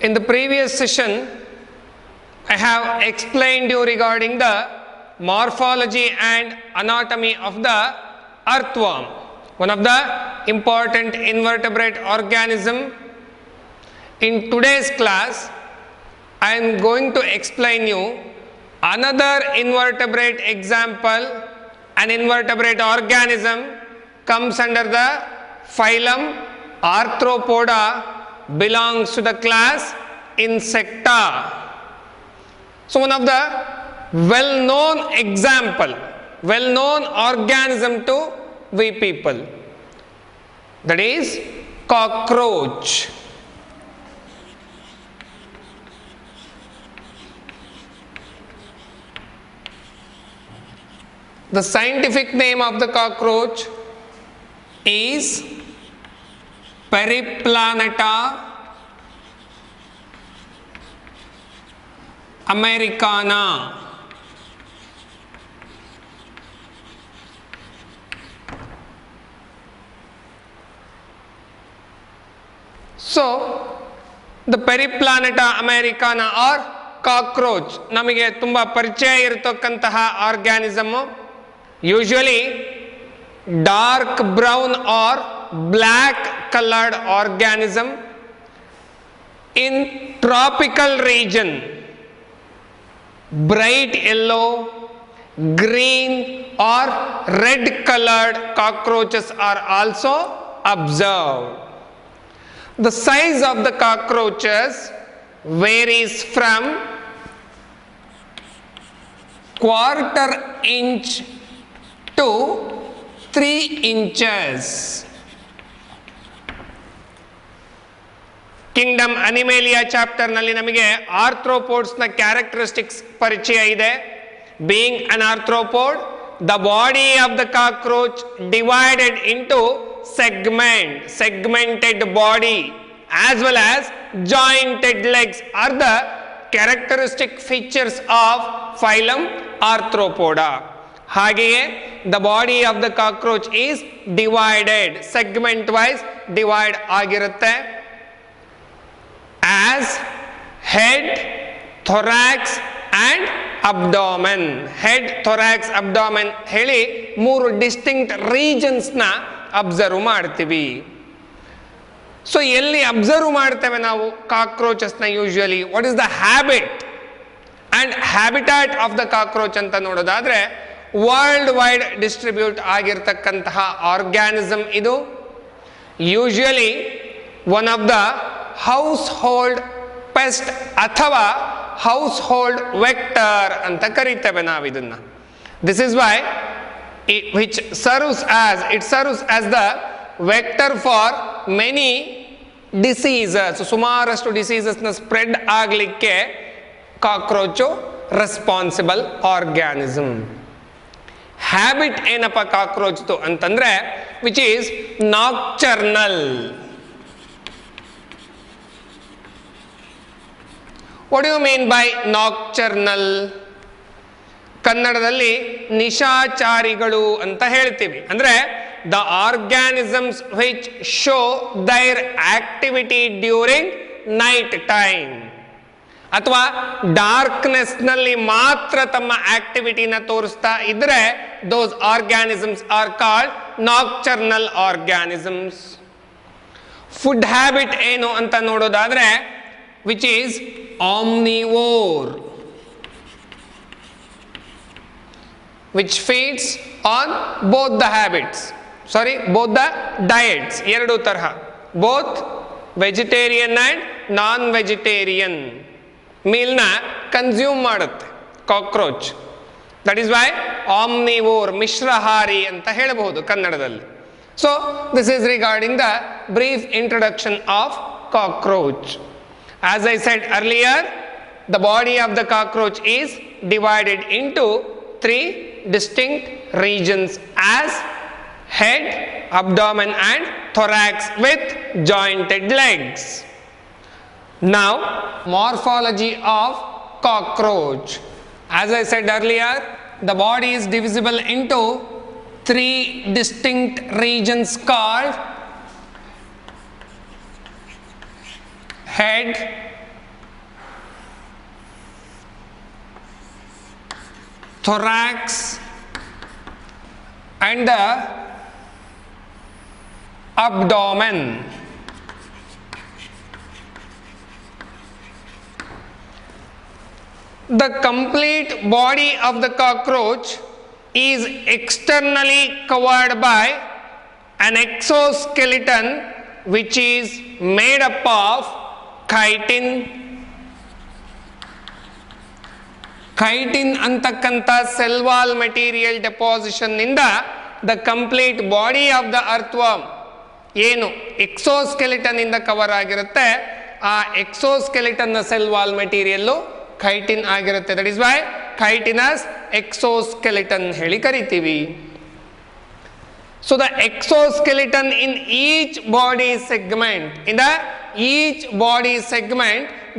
In the previous session, I have explained you regarding the morphology and anatomy of the earthworm, one of the important invertebrate organism. In today's class, I am going to explain you another invertebrate example. An invertebrate organism comes under the phylum Arthropoda, belongs to the class Insecta. So one of the well-known example, well-known organism to we people, that is cockroach. The scientific name of the cockroach is Periplaneta americana. So, the Periplaneta americana or cockroach ನಮಗೆ ತುಂಬಾ ಪರಿಚಯ ಇರತಕ್ಕಂತಹ organism. Usually dark brown or black colored organism in tropical region. Bright yellow, green or red colored cockroaches are also observed. The size of the cockroaches varies from quarter inch to 3 inches. Kingdom Animalia chapter nalli namige arthropods na characteristics ಪರಿಚಯ ಇದೆ. Being an arthropod, the body of the cockroach divided into segmented body as well as jointed legs are the characteristic features of phylum Arthropoda. ಹಾಗೆಯೇ the body of the cockroach is divided, segment wise divide ಆಗಿರುತ್ತೆ. As head, thorax and abdomen. Head, thorax, abdomen ಹೇಳಿ ಮೂರು distinct regions ನ observe ಮಾಡ್ತೀವಿ. So ಎಲ್ಲಿ observe ಮಾಡ್ತೇವೆ ನಾವು cockroaches ನ usually? What is the habit and habitat of the cockroach ಅಂತ ನೋಡೋದಾದ್ರೆ ವರ್ಲ್ಡ್ ವೈಡ್ ಡಿಸ್ಟ್ರಿಬ್ಯೂಟ್ ಆಗಿರ್ತಕ್ಕಂತಹ ಆರ್ಗ್ಯಾನಿಸಮ್ ಇದು. Usually one of the house hold pest ಅಥವಾ ಹೌಸ್ ಹೋಲ್ಡ್ ವೆಕ್ಟರ್ ಅಂತ ಕರೀತೇವೆ ನಾವು ಇದನ್ನ. This is why which serves as the vector for many diseases. ಸುಮಾರಷ್ಟು diseases ನ spread ಆಗಲಿಕ್ಕೆ ಕಾಕ್ರೋಚು ರೆಸ್ಪಾನ್ಸಿಬಲ್ ಆರ್ಗ್ಯಾನಿಸಮ್. ಹ್ಯಾಬಿಟ್ ಏನಪ್ಪ ಕಾಕ್ರೋಚ್ದು ಅಂತಂದ್ರೆ which is nocturnal. What you mean by nocturnal? ಕನ್ನಡದಲ್ಲಿ ನಿಶಾಚಾರಿಗಳು ಅಂತ ಹೇಳ್ತೀವಿ. ಅಂದ್ರೆ the organisms which show their activity during night time, ಅಥವಾ ಡಾರ್ಕ್ನೆಸ್ ನಲ್ಲಿ ಮಾತ್ರ ತಮ್ಮ ಆಕ್ಟಿವಿಟಿನ ತೋರಿಸ್ತಾ ಇದ್ರೆ those organisms are called nocturnal organisms. Food habit ಏನು ಅಂತ ನೋಡೋದಾದ್ರೆ which is omnivore, which feeds on both the diets, ಎರಡು ತರಹ, both vegetarian and non-vegetarian meal ನ ಕನ್ಸ್ಯೂಮ್ ಮಾಡುತ್ತೆ ಕಾಕ್ರೋಚ್. ದಟ್ ಈಸ್ ವೈ ಆಮ್ನಿವೋರ್, ಮಿಶ್ರಹಾರಿ ಅಂತ ಹೇಳಬಹುದು ಕನ್ನಡದಲ್ಲಿ. So this is regarding the brief introduction of cockroach. As I said earlier, the body of the cockroach is divided into 3 distinct regions as head, abdomen and thorax with jointed legs. Now, morphology of cockroach. As I said earlier, the body is divisible into 3 distinct regions called head, thorax and the abdomen. The complete body of the cockroach is externally covered by an exoskeleton which is made up of chitin. Chitin ಅಂತಕ್ಕಂಥ cell wall material deposition ನಿಂದ the complete body of the earthworm ಏನು exoskeleton ಇಂದ cover ಆಗಿರುತ್ತೆ, ಆ exoskeleton ನ cell wall material chitin ಆಗಿರುತ್ತೆ. That is why chitinous exoskeleton ಹೇಳಿ ಕರಿತೀವಿ. So the exoskeleton in each body segment,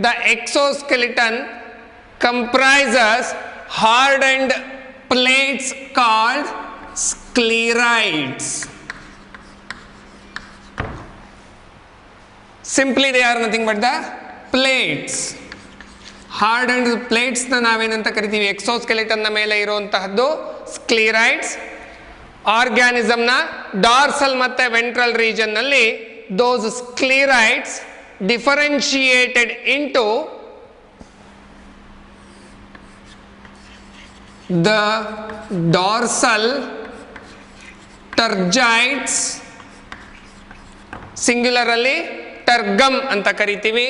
the exoskeleton comprises hardened plates called sclerites. Simply they are nothing but the plates. Hardened plates na ನಾವೇನಂತ ಕರಿತೀವಿ, exoskeleton ನ ಮೇಲೆ ಇರುವಂತಹದ್ದು ಸ್ಕ್ಲಿರೈಟ್ಸ್. Organism ನ dorsal ಮತ್ತೆ ventral region ನಲ್ಲಿ those sclerites differentiated into the dorsal tergites, singularly tergum ಅಂತ ಕರಿತೀವಿ.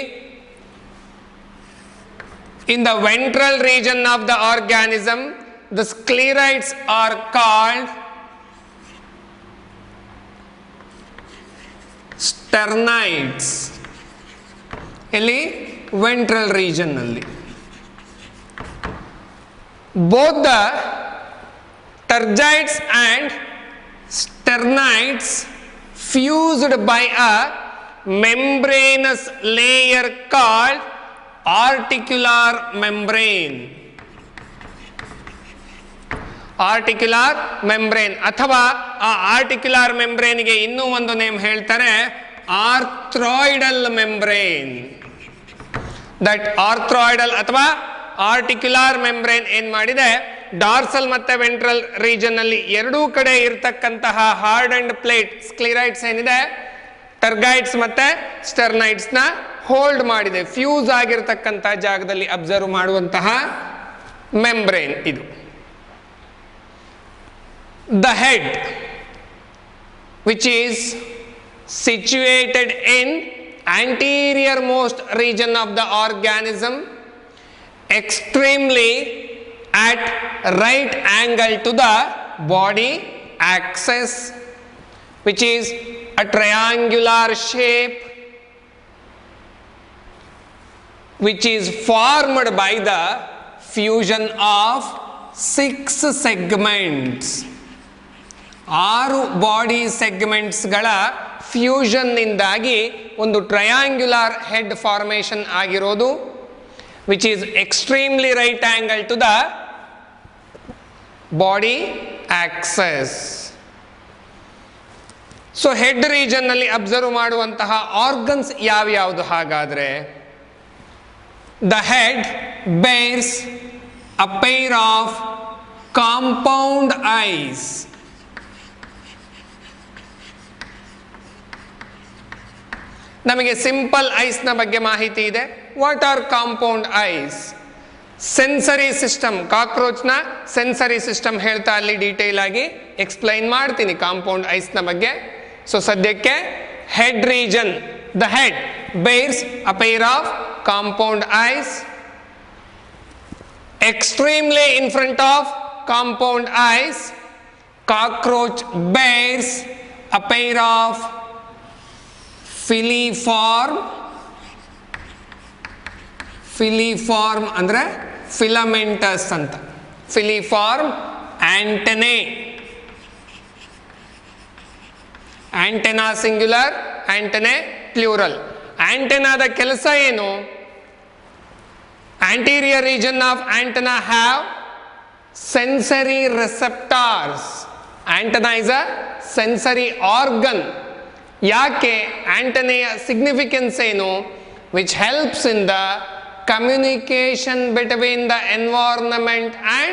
In the ventral region of the organism, the sclerites are called sternites. ಇಲ್ಲಿ ventral region ನಲ್ಲಿ both the tergites and sternites fused by a membranous layer called articular membrane. Articular membrane ಅಥವಾ ಆ articular ಮೆಂಬ್ರೇನ್ಗೆ ಇನ್ನೂ ಒಂದು name ಹೇಳ್ತಾರೆ, ಆರ್ಥ್ರಾಯ್ಡಲ್ membrane. That ಆರ್ಥ್ರಾಯ್ಡಲ್ ಅಥವಾ articular membrane ಏನ್ ಮಾಡಿದೆ, ಡಾರ್ಸಲ್ ಮತ್ತೆ ವೆಂಟ್ರಲ್ ರೀಜನ್ ನಲ್ಲಿ ಎರಡೂ ಕಡೆ ಇರತಕ್ಕಂತಹ ಹಾರ್ಡ್ ಅಂಡ್ ಪ್ಲೇಟ್ ಸ್ಕ್ಲಿರೈಟ್ಸ್ ಏನಿದೆ, ಟರ್ಗೈಟ್ಸ್ ಮತ್ತೆ ಸ್ಟರ್ನೈಟ್ಸ್ ನ ಹೋಲ್ಡ್ ಮಾಡಿದೆ. ಫ್ಯೂಸ್ ಆಗಿರತಕ್ಕಂತಹ ಜಾಗದಲ್ಲಿ ಅಬ್ಸರ್ವ್ ಮಾಡುವಂತಹ ಮೆಂಬ್ರೇನ್ ಇದು. The head, which is situated in anterior most region of the organism, extremely at right angle to the body axis, which is a triangular shape, which is formed by the fusion of 6 segments. 6 body ಸೆಗ್ಮೆಂಟ್ಸ್ಗಳ fusion ನಿಂದಾಗಿ ಒಂದು triangular head formation ಆಗಿರೋದು, which is extremely right angle to the body axes. So head region ನಲ್ಲಿ observe ಮಾಡುವಂತಹ organs ಯಾವ್ಯಾವುದು ಹಾಗಾದ್ರೆ, the head bears a pair of compound eyes. ನಮಗೆ simple eyes ನ ಬಗ್ಗೆ ಮಾಹಿತಿ ಇದೆ. What are compound eyes? Sensory system, cockroach ನ ಸೆನ್ಸರಿ ಸಿಸ್ಟಮ್ ಹೇಳ್ತಾ ಅಲ್ಲಿ ಡೀಟೇಲ್ ಆಗಿ ಎಕ್ಸ್ಪ್ಲೈನ್ ಮಾಡ್ತೀನಿ ಕಾಂಪೌಂಡ್ ಐಸ್ ನ ಬಗ್ಗೆ. ಸೊ ಸದ್ಯಕ್ಕೆ head region, the head bears a pair of compound eyes. Extremely in front of compound eyes, cockroach bears a pair of filiform. Filiform ಅಂದ್ರೆ filamentous ಅಂತ. Filiform antennae, antenna singular, antennae plural. ಆಂಟೆನಾದ ಕೆಲಸ ಏನು? anterior region of antenna have sensory receptors. Antenna is a sensory organ. ಯಾಕೆ ಆಂಟೆನೆಯ significance ಏನು? which helps in the communication between the environment and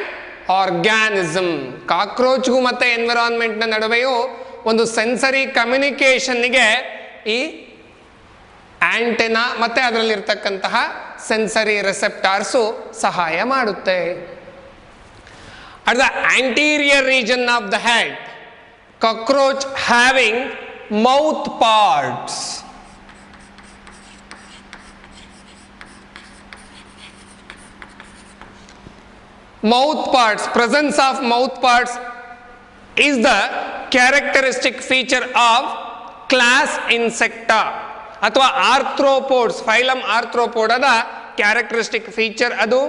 organism. ಕಾಕ್ರೋಚ್ಗೂ ಮತ್ತು ಎನ್ವಿರಾನ್ಮೆಂಟ್ನ ನಡುವೆಯೂ ಒಂದು ಸೆನ್ಸರಿ ಕಮ್ಯುನಿಕೇಷನ್ನಿಗೆ ಈ ಆಂಟೆನಾ ಮತ್ತು ಅದರಲ್ಲಿರ್ತಕ್ಕಂತಹ ಸೆನ್ಸರಿ ರೆಸೆಪ್ಟಾರ್ಸು ಸಹಾಯ ಮಾಡುತ್ತೆ. At the anterior region of the head, cockroach having mouth parts. Mouth parts, presence of mouth parts is the characteristic feature of class Insecta ಅಥವಾ ಆರ್ಥ್ರೋಪೋಡ್ಸ್, ಫೈಲಮ್ ಆರ್ಥ್ರೋಪೋಡದ ಕ್ಯಾರೆಕ್ಟರಿಸ್ಟಿಕ್ ಫೀಚರ್ ಅದು.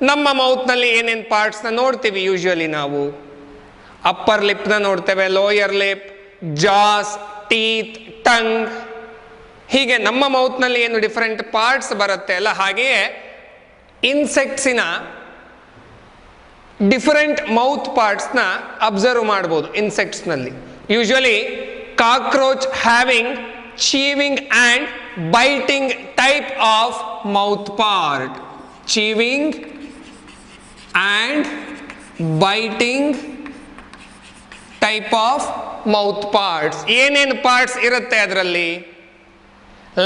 ನಮ್ಮ ಮೌತ್ನಲ್ಲಿ ಏನೇನು ಪಾರ್ಟ್ಸ್ನ ನೋಡ್ತೀವಿ ಯೂಶುವಲಿ ನಾವು? ಅಪ್ಪರ್ ಲಿಪ್ನ ನೋಡ್ತೇವೆ, lower lip, jaws, teeth, tongue, ಹೀಗೆ ನಮ್ಮ ಮೌತ್ನಲ್ಲಿ ಏನು ಡಿಫರೆಂಟ್ ಪಾರ್ಟ್ಸ್ ಬರುತ್ತೆ ಅಲ್ಲ, ಹಾಗೆಯೇ ಇನ್ಸೆಕ್ಟ್ಸಿನ ಡಿಫರೆಂಟ್ ಮೌತ್ ಪಾರ್ಟ್ಸ್ನ ಅಬ್ಸರ್ವ್ ಮಾಡ್ಬೋದು ಇನ್ಸೆಕ್ಟ್ಸ್ನಲ್ಲಿ. Usually cockroach having chewing and biting type of mouth part. Chewing and biting type of mouth parts. ಏನೇನು ಪಾರ್ಟ್ಸ್ ಇರುತ್ತೆ ಅದರಲ್ಲಿ?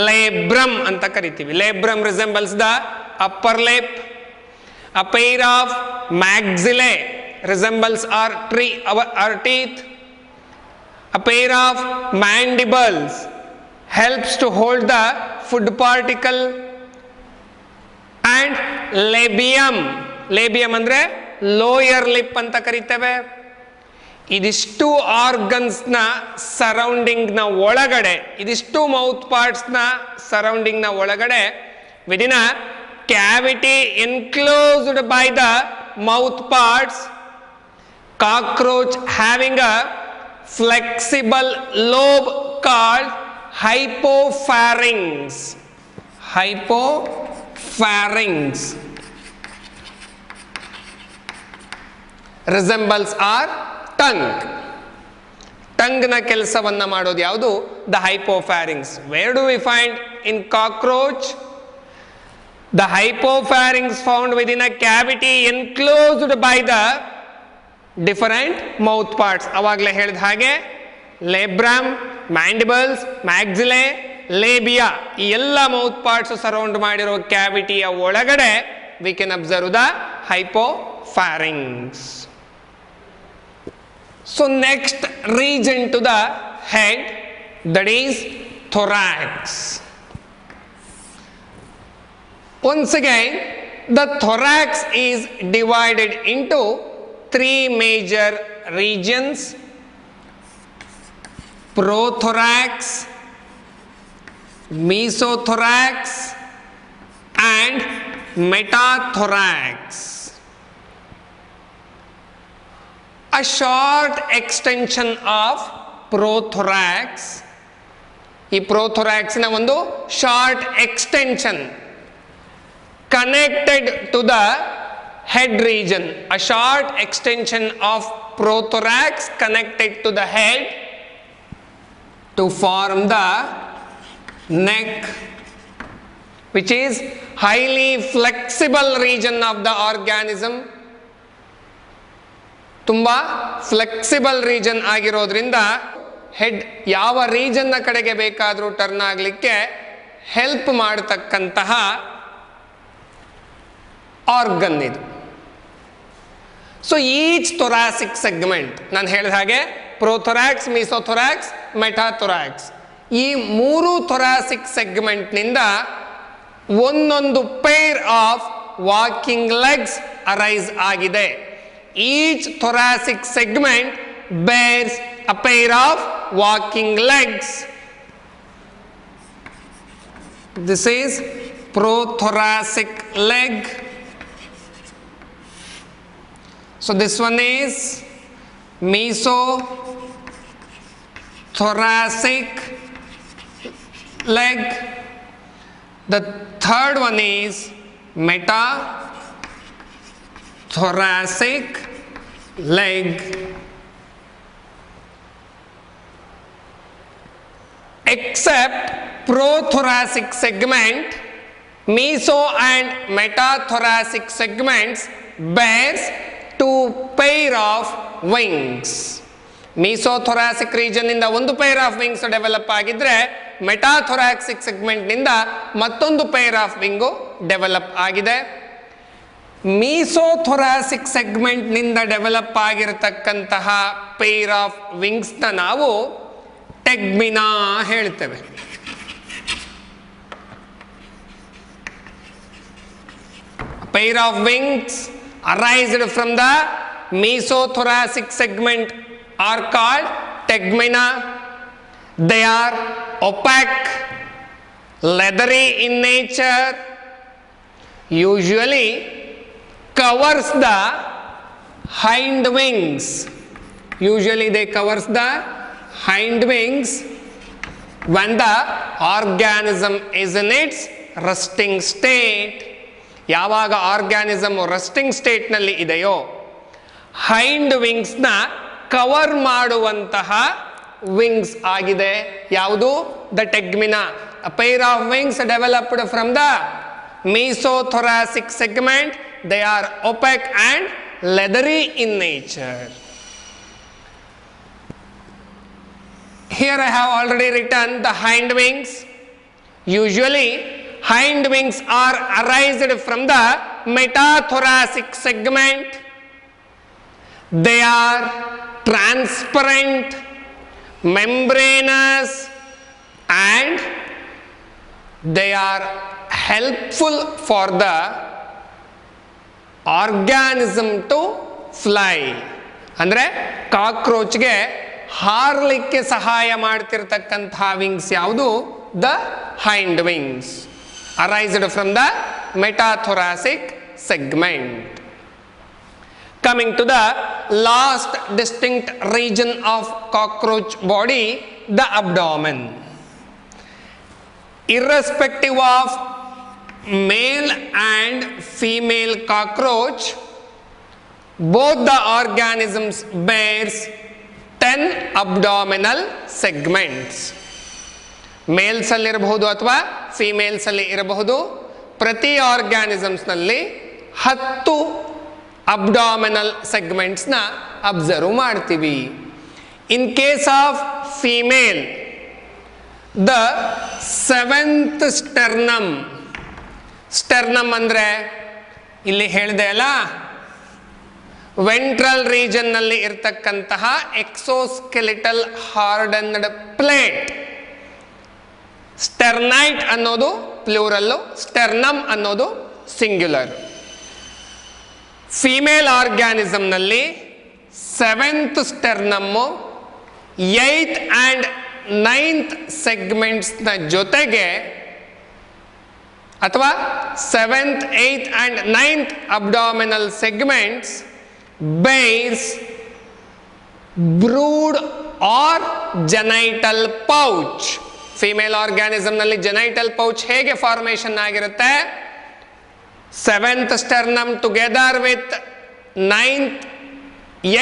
ಲೇಬ್ರಮ್ ಅಂತ ಕರಿತೀವಿ. ಲೇಬ್ರಮ್ resembles the upper lip. A pair of maxillae resembles our teeth. A pair of mandibles helps to hold the food particle. And ಲೇಬಿಯಂ ಅಂದರೆ lower lip ಅಂತ ಕರಿತೇವೆ. ಇದಿಷ್ಟು ಆರ್ಗನ್ಸ್ನ ಸರೌಂಡಿಂಗ್ನ ಒಳಗಡೆ, ಇದಿಷ್ಟು ಮೌತ್ ಪಾರ್ಟ್ಸ್ನ ಸರೌಂಡಿಂಗ್ನ ಒಳಗಡೆ, within a cavity enclosed by the mouth parts, cockroach having a flexible lobe called hypopharynx. Hypopharynx resembles our tongue. ಟಂಗ್ನ ಕೆಲಸವನ್ನ ಮಾಡೋದು ಯಾವುದು? The hypopharynx. Where do we find in cockroach? The hypopharynx found within a cavity enclosed by the different mouth parts. ಅವಾಗಲೇ ಹೇಳಿದ ಹಾಗೆ ಲೇಬ್ರಮ್, ಮ್ಯಾಂಡಿಬಲ್ಸ್, ಮ್ಯಾಕ್ಸಿಲೆ, ಲೇಬಿಯಾ, ಈ ಎಲ್ಲ mouth parts surround ಮಾಡಿರೋ ಕ್ಯಾವಿಟಿಯ ಒಳಗಡೆ we can observe the hypopharynx. So next region to the head, that is thorax. Once again, the thorax is divided into three major regions: prothorax, mesothorax and metathorax. A short extension of prothorax, ಈ prothoraxನ ಒಂದು short extension connected to the head region. A short extension of prothorax connected to the head to form the neck, which is highly flexible region of the organism. ತುಂಬ flexible region ಆಗಿರೋದ್ರಿಂದ head ಯಾವ ರೀಜನ್ನ ಕಡೆಗೆ ಬೇಕಾದರೂ turn ಆಗಲಿಕ್ಕೆ help ಮಾಡತಕ್ಕಂತಹ organ ಇದು. So each thoracic segment, ನಾನು ಹೇಳಿದ ಹಾಗೆ ಪ್ರೋಥೊರಾಕ್ಸ್, ಮೀಸೋಥೊರಾಕ್ಸ್, ಮೆಟಾಥೊರಾಕ್ಸ್, ಈ ಮೂರು ಥೊರಾಸಿಕ್ ಸೆಗ್ಮೆಂಟ್ನಿಂದ ಒಂದೊಂದು pair of walking legs arise ಆಗಿದೆ. Each thoracic segment bears a pair of walking legs. This is prothoracic leg. So this one is mesothoracic leg. The third one is metathoracic leg. Except prothoracic segment, meso and metathoracic segments bears 2 pair of wings. ಮೀಸೋಥೊರಾಸಿಕ್ region ನಿಂದ ಒಂದು peer of wings develop ಆಗಿದ್ರೆ ಮೆಟಾಥೊರಾಕ್ಸಿಕ್ segment ನಿಂದ ಮತ್ತೊಂದು pair of wing develop ಆಗಿದೆ. ಮೀಸೋಥೊರಾಸಿಕ್ segment ನಿಂದ develop ಆಗಿರತಕ್ಕಂತಹ peer of wings ನ ನಾವು ಟೆಗ್ಮಿನಾ ಹೇಳ್ತೇವೆ. Pair of wings arised from the mesothoracic segment are called tegmina. They are opaque, leathery in nature, usually covers the hind wings. Usually they covers the hind wings when the organism is in its resting state. ಯಾವಾಗ organism resting state ನಲ್ಲಿ ಇದೆಯೋ hind wings ನ cover ಮಾಡುವಂತಹ wings ಆಗಿದೆ ಯಾವುದು? The tegmina. A pair of wings developed from the mesothoracic segment. They are opaque and leathery in nature. Here I have already written the hind wings. Usually hind wings are arised from the metathoracic segment. They are transparent, membranous, and they are helpful for the organism to fly. ಅಂದ್ರೆ ಕಾಕ್ರೋಚ್ಗೆ ಹಾರಲಿಕ್ಕೆ ಸಹಾಯ ಮಾಡ್ತಿರ್ತಕ್ಕಂತಹ wings ಯಾವುದು? The hind wings arised from the metathoracic segment. Coming to the last distinct region of cockroach body, the abdomen. Irrespective of male and female cockroach, both the organisms bears 10 abdominal segments. Mails ಅಲ್ಲಿ ಇರಬಹುದು ಅಥವಾ females ಅಲ್ಲಿ ಇರಬಹುದು. ಪ್ರತಿ organisms ನಲ್ಲಿ 10 abdominal segments ನ observe ಮಾಡ್ತೀವಿ. In case of female, the 7th sternum. Sternum ಅಂದ್ರೆ ಇಲ್ಲಿ ಹೇಳಿದೆ ಅಲ್ಲ, ವೆಂಟ್ರಲ್ ರೀಜನ್ ನಲ್ಲಿ ಇರ್ತಕ್ಕಂತಹ ಎಕ್ಸೋಸ್ಕೆಲಿಟಲ್ ಹಾರ್ಡನ್ಡ್ ಪ್ಲೇಟ್. ಸ್ಟೆರ್ನೈಟ್ ಅನ್ನೋದು ಪ್ಲೂರಲ್ಲು, ಸ್ಟೆರ್ನಮ್ ಅನ್ನೋದು ಸಿಂಗ್ಯುಲರ್. ಫಿಮೇಲ್ ಆರ್ಗ್ಯಾನಿಸಮ್ನಲ್ಲಿ 7th sternum 8th and 9th ಸೆಗ್ಮೆಂಟ್ಸ್ನ ಜೊತೆಗೆ ಅಥವಾ 7th, 8th and 9th abdominal segments bears brood or genital pouch. Female organism ನಲ್ಲಿ ಜೆನೈಟಲ್ ಪೌಚ್ ಹೇಗೆ ಫಾರ್ಮೇಶನ್ ಆಗಿರುತ್ತೆ? 7th sternum together with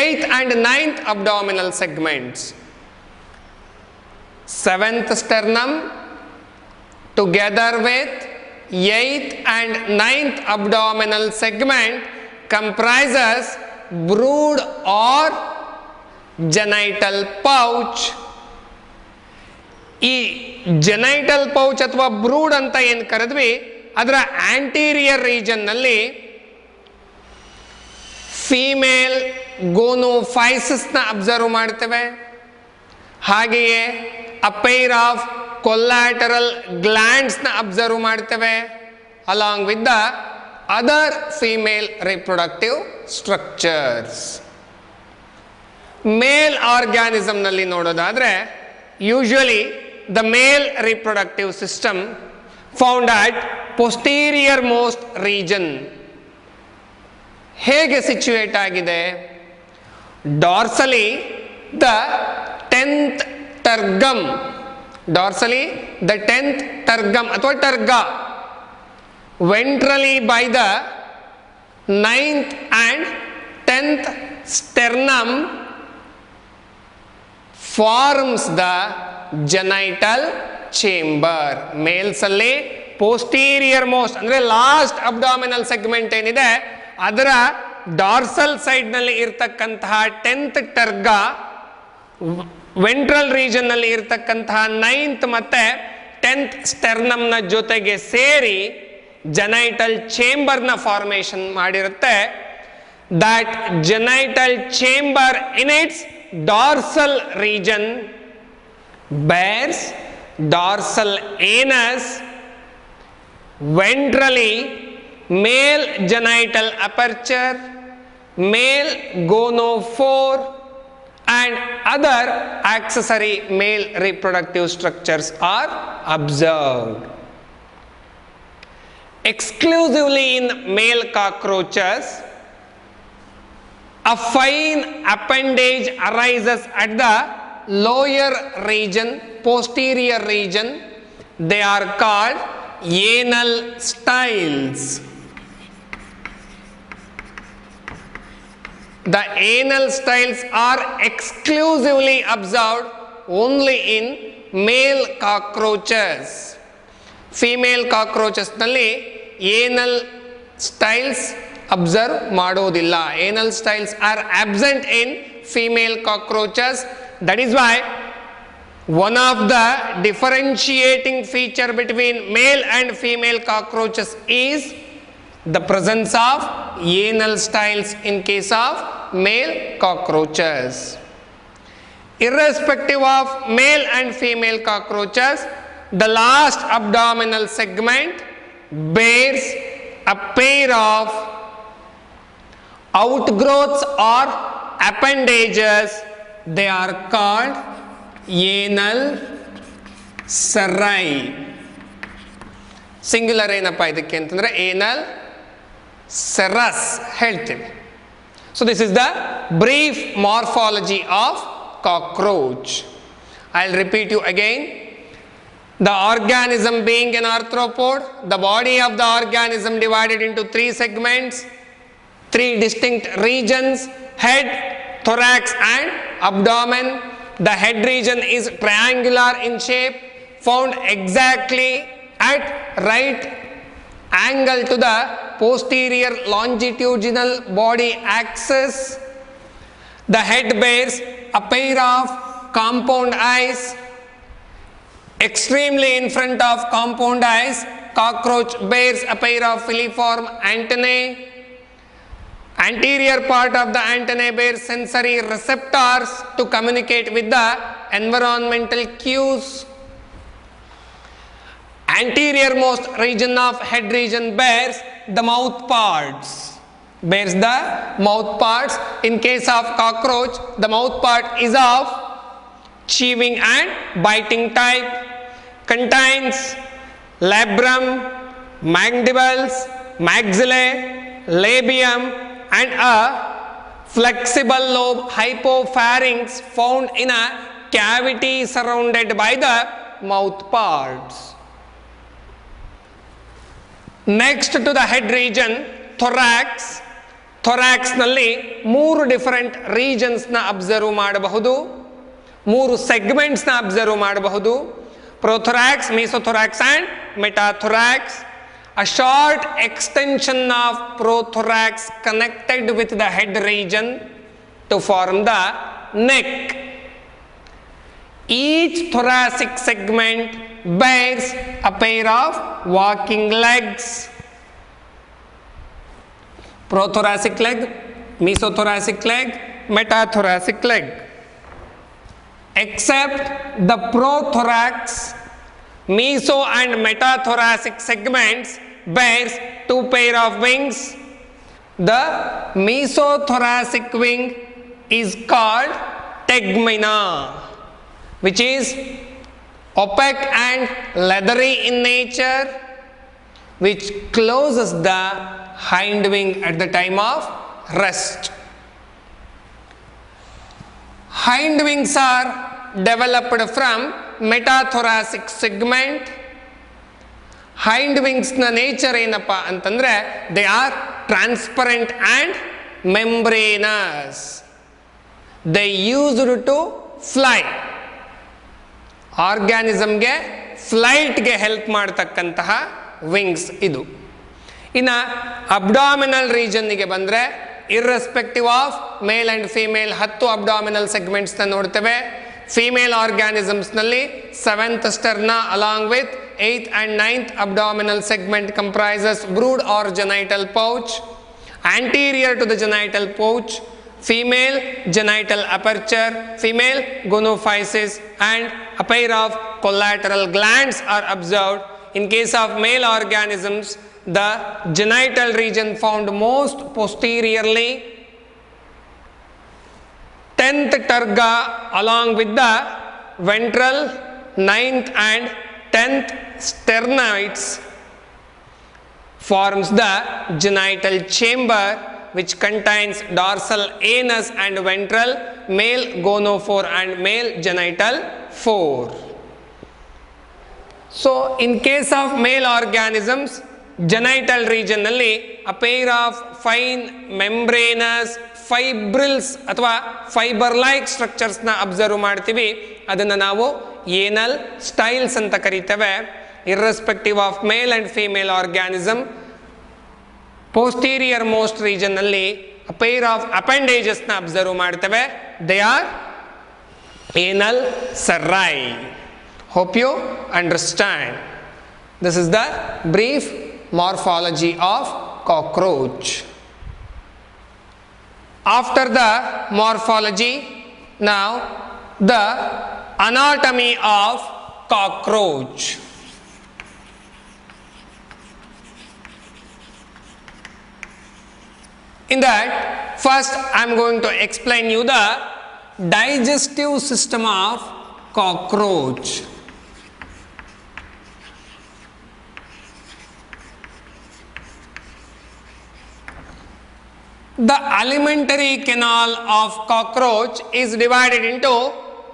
8th and 9th abdominal segments. 7th sternum together with 8th and 9th abdominal segment comprises brood or genital pouch. ಈ genital pouch ಅಥವಾ brood ಅಂತ ಏನು ಕರೆದ್ವಿ, ಅದರ anterior region ನಲ್ಲಿ female gonapophysis ನ observe ಮಾಡ್ತೇವೆ. ಹಾಗೆಯೇ a pair of collateral glands ನ ಅಬ್ಸರ್ವ್ ಮಾಡ್ತೇವೆ, along with the other female reproductive structures. Male organism ನಲ್ಲಿ ನೋಡೋದಾದ್ರೆ, usually the male reproductive system found at posterior most region. ಹೇಗೆ ಸಿಚುವೇಟ್ ಆಗಿದೆ? Dorsally the 10th tergum, dorsally the 10th tergum ಅಥವಾ terga, ventrally by the 9th and 10th sternum forms the genital chamber. Males ಅಲ್ಲಿ posterior most ಅಂದ್ರೆ last abdominal segment ಏನಿದೆ ಅದರ dorsal ಸೈಡ್ನಲ್ಲಿ ಇರ್ತಕ್ಕಂತಹ 10th ಟರ್ಗ, ventral ರೀಜನ್ನಲ್ಲಿ ಇರ್ತಕ್ಕಂತಹ 9th ಮತ್ತು 10th ಸ್ಟೆರ್ನಮ್ನ ಜೊತೆಗೆ ಸೇರಿ ಜೆನೈಟಲ್ ಚೇಂಬರ್ನ ಫಾರ್ಮೇಷನ್ ಮಾಡಿರುತ್ತೆ. that genital chamber in its dorsal region bears dorsal anus, ventrally male genital aperture, male gonophore and other accessory male reproductive structures are observed. Exclusively in male cockroaches, a fine appendage arises at the lower region, posterior region. They are called anal styles. The anal styles are exclusively observed only in male cockroaches. Female cockroaches nalli anal styles observe ಮಾಡೋದಿಲ್ಲ. Anal styles are absent in female cockroaches. That is why one of the differentiating feature between male and female cockroaches is the presence of anal styles in case of male cockroaches. Irrespective of male and female cockroaches, the last abdominal segment bears a pair of outgrowths or appendages. They are called anal cerci. Singular ಏನಪ್ಪ ಇದಕ್ಕೆ ಅಂತಂದರೆ anal cerus ಹೇಳ್ತೀವಿ. So this is the brief morphology of cockroach. I'll repeat you again. The organism being an arthropod, the body of the organism divided into 3 segments, 3 distinct regions: head, thorax and abdomen. The head region is triangular in shape, found exactly at right angle to the posterior longitudinal body axis. The head bears a pair of compound eyes. Extremely in front of compound eyes, cockroach bears a pair of filiform antennae. Anterior part of the antennae bears sensory receptors to communicate with the environmental cues. Anterior-most region of head region bears the mouth parts. Bears the mouth parts. In case of cockroach, the mouth part is of chewing and biting type. Contains labrum, mandibles, maxillae, labium and a flexible lobe hypopharynx found in a cavity surrounded by the mouth parts. Next to the head region, thorax. Thorax nalli 3 different regions na observe ಮಾಡಬಹುದು, 3 segments na observe ಮಾಡಬಹುದು: prothorax, mesothorax and metathorax. A short extension of prothorax connected with the head region to form the neck. Each thoracic segment bears a pair of walking legs: prothoracic leg, mesothoracic leg, metathoracic leg. Except the prothorax, meso and metathoracic segments bears 2 pair of wings. The mesothoracic wing is called tegmina, which is opaque and leathery in nature, which closes the hind wing at the time of rest. Hind wings are developed from metathoracic segment. Hind wings na nature ಏನಪ್ಪ ಅಂತಂದ್ರೆ they are transparent and membranous. They used to fly. ಆರ್ಗ್ಯಾನಿಸಮ್ಗೆ ಫ್ಲೈಟ್ಗೆ help ಮಾಡ್ತಕ್ಕಂತಹ wings ಇದು. ಇನ್ನು abdominal ರೀಜನ್ನಿಗೆ ಬಂದರೆ irrespective of male and female 10 abdominal segments na ನೋಡ್ತೇವೆ. Female organisms ನಲ್ಲಿ 7th sterna along with 8th and 9th abdominal segment comprises brood or genital pouch. Anterior to the genital pouch, female genital aperture, female gonophysis, and a pair of collateral glands are observed. In case of male organisms, the genital region found most posteriorly, 10th terga along with the ventral, 9th and 10th sternites forms the genital chamber, which contains dorsal anus and ventral, male gonophore and male genital phore. So in case of male organisms, genital region nalli a pair of fine membranous fibrils ಅಥವಾ fiber like structures ನ observe ಮಾಡ್ತೀವಿ. ಅದನ್ನ ನಾವು anal styles ಅಂತ ಕರೀತೇವೆ. Irrespective of male and female organism, posterior most region ನಲ್ಲಿ a pair of appendages ನ observe ಮಾಡ್ತೇವೆ. They are anal cerri. Hope you understand. This is the brief morphology of cockroach. After the morphology, now the anatomy of cockroach. In that, first I am going to explain you the digestive system of cockroach. The alimentary canal of cockroach is divided into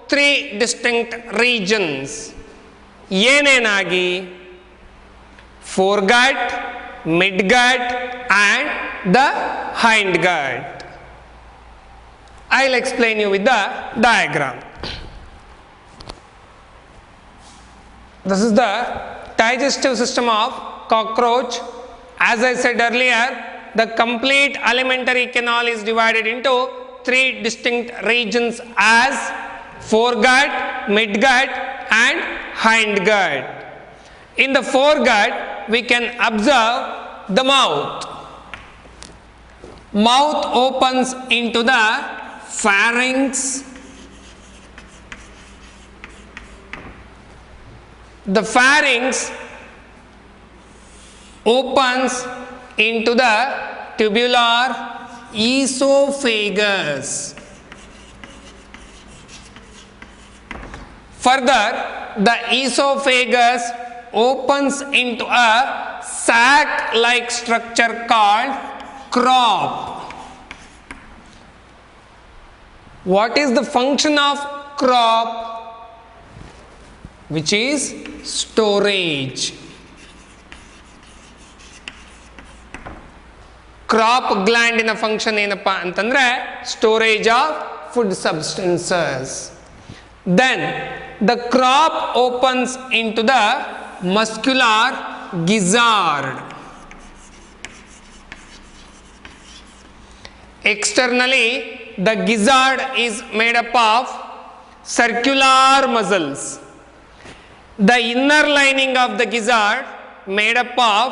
3 distinct regions. ಏನೇನಾಗಿ? foregut, midgut and the hindgut. I'll explain you with the diagram. This is the digestive system of cockroach. As I said earlier, the complete alimentary canal is divided into 3 distinct regions as foregut, midgut and hindgut. In the foregut, we can observe the mouth. Mouth opens into the pharynx. The pharynx opens into the tubular esophagus. Further, the esophagus opens into a sac-like structure called crop. What is the function of crop? Which is storage. Crop gland in a function ಏನಪ್ಪಾ ಅಂತಂದ್ರೆ storage of food substances. Then the crop opens into the muscular gizzard. Externally, the gizzard is made up of circular muscles. The inner lining of the gizzard made up of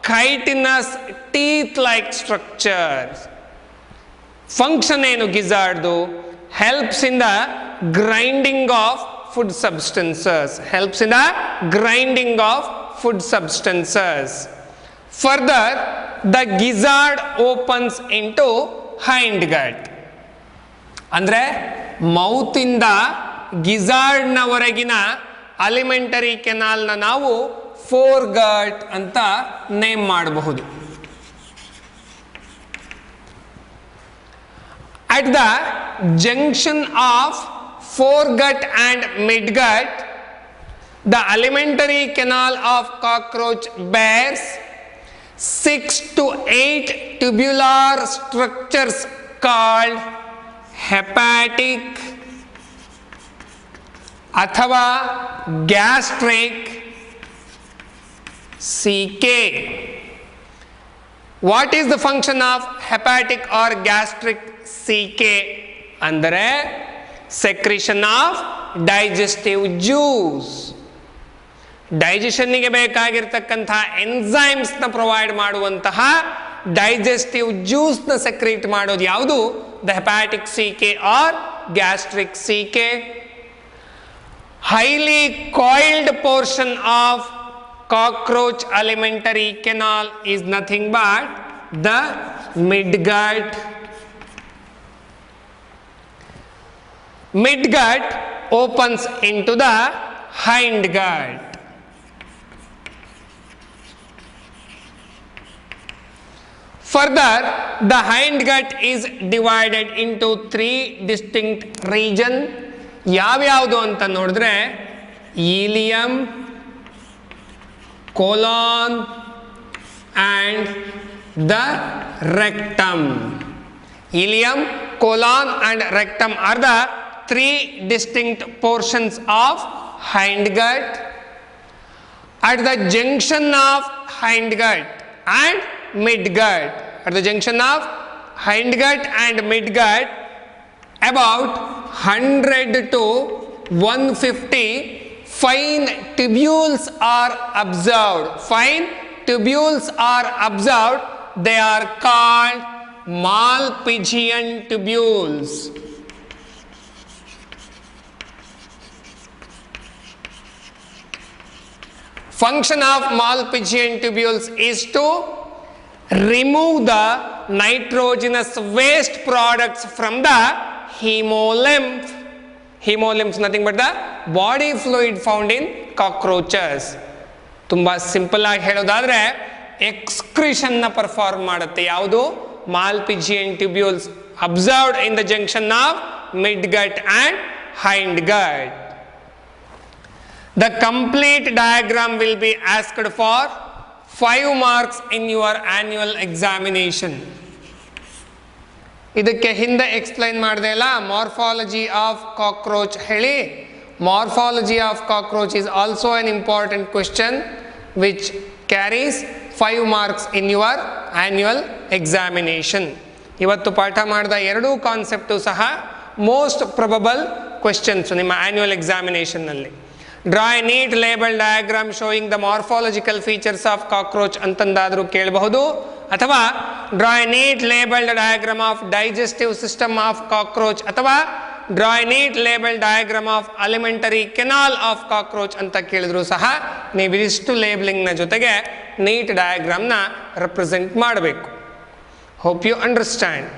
chitinous teeth-like structures. Function ಏನು gizzardದು? Helps in the grinding of food substances. Helps in the grinding of food substances. Further, the gizzard opens into hindgut. ಅಂದ್ರೆ mouth ಇಂದ ಗಿಜಾರ್ಡ್ ನವರೆಗಿನ ಅಲಿಮೆಂಟರಿ canal ನ ನಾವು ಫೋರ್ಗಟ್ ಅಂತ name ಮಾಡಬಹುದು. At the junction of foregut and midgut, the alimentary canal of cockroach bears 6 to 8 tubular structures called hepatic अथवा gastric, CK, what is the function of hepatic or gastric caeca ಅಂದರೆ secretion of digestive juice. ಡೈಜೆಷನ್ನಿಗೆ ಬೇಕಾಗಿರ್ತಕ್ಕಂಥ ಎನ್ಸೈಮ್ಸ್ನ provide ಮಾಡುವಂತಹ digestive ಜ್ಯೂಸ್ನ secrete ಮಾಡೋದು ಯಾವುದು? The hepatic caeca or gastric caeca. Highly coiled portion of cockroach alimentary canal is nothing but the midgut. Midgut opens into the hindgut. Further, the hindgut is divided into 3 distinct regions. ಯಾವ್ಯಾವುದು ಅಂತ ನೋಡಿದ್ರೆ ಇಲಿಯಂ, colon and the rectum. Ileum, colon and rectum are the 3 distinct portions of hindgut. At the junction of hindgut and midgut, at the junction of hindgut and midgut, about 100 to 150 fine tubules are observed. Fine tubules are observed. They are called Malpighian tubules. Function of Malpighian tubules is to remove the nitrogenous waste products from the hemolymph. Hemolymph is nothing but the body fluid found in cockroaches. ತುಂಬಾ simple ಆಗಿ ಹೇಳೋದಾದ್ರೆ excretion ನ perform ಮಾಡುತ್ತೆ. ಯಾವುದು? Malpighian tubules observed in the junction of midgut and hindgut. The complete diagram will be asked for 5 marks in your annual examination. ಇದಕ್ಕೆ ಹಿಂದೆ explain ಮಾಡಿದೆ ಅಲ್ಲ, ಮಾರ್ಫಾಲಜಿ ಆಫ್ ಕಾಕ್ರೋಚ್ ಹೇಳಿ. Morphology of cockroach is also an important question which carries 5 marks in your annual examination. ಇವತ್ತು ಪಾಠ ಮಾಡಿದ 2 concept ಸಹ most probable questions ನಿಮ್ಮ ಆನ್ಯುವಲ್ ಎಕ್ಸಾಮಿನೇಷನ್ನಲ್ಲಿ. Draw a neat label diagram showing the morphological features of cockroach ಅಂತಂದಾದರೂ ಕೇಳಬಹುದು, ಅಥವಾ draw a neat labelled diagram of digestive system of cockroach, ಅಥವಾ draw a neat label diagram of alimentary canal of cockroach ಅಂತ ಕೇಳಿದ್ರು ಸಹ ನೀವು ಇದಿಷ್ಟು ಲೇಬಲಿಂಗ್ನ ಜೊತೆಗೆ ನೀಟ್ ಡಯಾಗ್ರಾಮ್ನ ರೆಪ್ರೆಸೆಂಟ್ ಮಾಡಬೇಕು. Hope you understand.